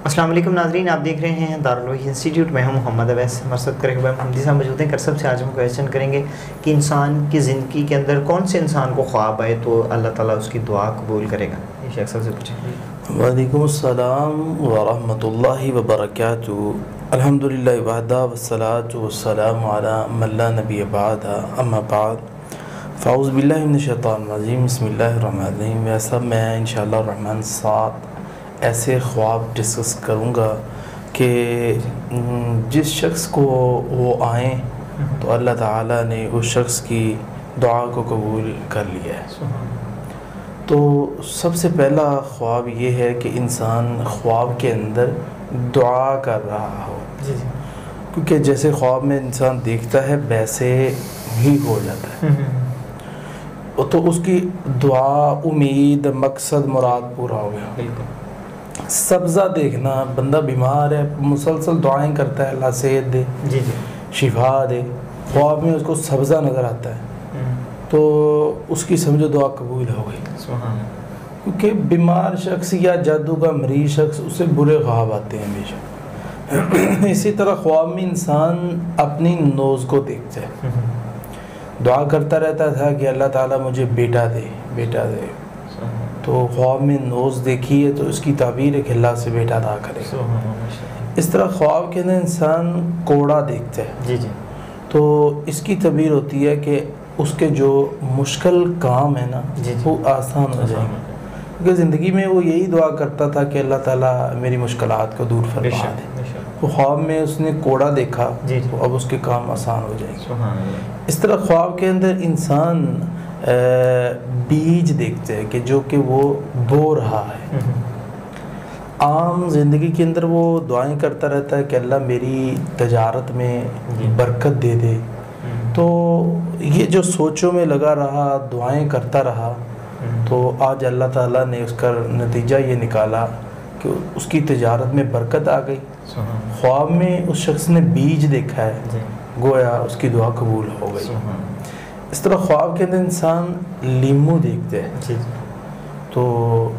السلام علیکم ناظرین، آپ دیکھ رہے ہیں دارالوحی انسٹیٹیوٹ میں ہوں محمد اویس مرصد کرے ہوئے محمدی صاحب موجود ہیں کرسب سے۔ آج ہم کویشچن کریں گے کہ انسان کی زندگی کے اندر کون سے انسان کو خواب آئے تو اللہ تعالیٰ اس کی دعا قبول کرے گا؟ یہ شیخ صاحب سے پوچھیں۔ وعلیکم السلام ورحمۃ اللہ وبرکاتہ۔ الحمدللہ وحدہ والصلاۃ والسلام علی من لا نبی بعد، اما بعد فاعوذ باللہ من الشیطان الرجیم، بسم اللہ الرحمن الرحیم۔ ویسا میں انشاءاللہ الرحمن 7 ایسے خواب ڈسکس کروں گا کہ جس شخص کو وہ آئیں تو اللہ تعالیٰ نے اس شخص کی دعا کو قبول کر لیا ہے۔ تو سب سے پہلا خواب یہ ہے کہ انسان خواب کے اندر دعا کر رہا ہو، کیونکہ جیسے خواب میں انسان دیکھتا ہے ویسے ہی ہو جاتا ہے، تو اس کی دعا، امید، مقصد، مراد پورا ہو گیا۔ سبزہ دیکھنا، بندہ بیمار ہے مسلسل دعائیں کرتا ہے اللہ صحت دے، شفا دے، خواب میں اس کو سبزہ نظر آتا ہے تو اس کی سمجھو دعا قبول ہو گئی، کیونکہ بیمار شخص یا جادو کا مریض شخص اسے برے خواب آتے ہیں ہمیشہ۔ اسی طرح خواب میں انسان اپنی نوز کو دیکھتا ہے، دعا کرتا رہتا تھا کہ اللہ تعالیٰ مجھے بیٹا دے بیٹا دے، تو خواب میں نوز دیکھی ہے تو اس کی تعبیر ہے کہ اللہ سے بیٹا عطا کرے گا۔ اس طرح خواب کے اندر انسان کوڑا دیکھتا ہے تو اس کی تعبیر ہوتی ہے کہ اس کے جو مشکل کام ہے نا وہ آسان ہو جائیں گے، کیونکہ زندگی میں وہ یہی دعا کرتا تھا کہ اللہ تعالیٰ میری مشکلات کو دور فرما دے، تو خواب میں اس نے کوڑا دیکھا تو اب اس کے کام آسان ہو جائیں گے۔ اس طرح خواب کے اندر انسان بیج دیکھتے ہیں کہ جو کہ وہ بو رہا ہے۔ عام زندگی کے اندر وہ دعائیں کرتا رہتا ہے کہ اللہ میری تجارت میں برکت دے دے، تو یہ جو سوچوں میں لگا رہا، دعائیں کرتا رہا، تو آج اللہ تعالیٰ نے اس کا نتیجہ یہ نکالا کہ اس کی تجارت میں برکت آ گئی۔ خواب میں اس شخص نے بیج دیکھا ہے، گویا اس کی دعا قبول ہو گئی۔ اس طرح خواب کے اندر انسان لیمو دیکھتے ہیں تو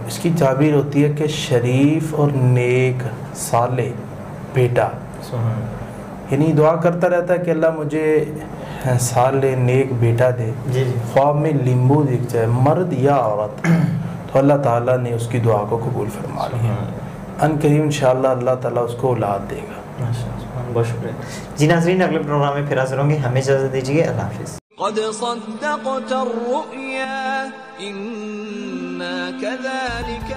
اس کی تعبیر ہوتی ہے کہ شریف اور نیک صالح بیٹا، یعنی دعا کرتا رہتا ہے کہ اللہ مجھے صالح نیک بیٹا دے۔ خواب میں لیمبو دیکھتا ہے، مرد یا عورت، تو اللہ تعالیٰ نے اس کی دعا کو قبول فرما لیا۔ ان قریب انشاءاللہ اللہ تعالیٰ اس کو اولاد دے گا۔ بہت شکریہ جی ناظرین، اگلے پروگرام میں پھر حاضر ہوں گے، ہمیں اجازت دیجیے، اللہ حافظ۔ قد صدقت الرؤيا إنا كذلك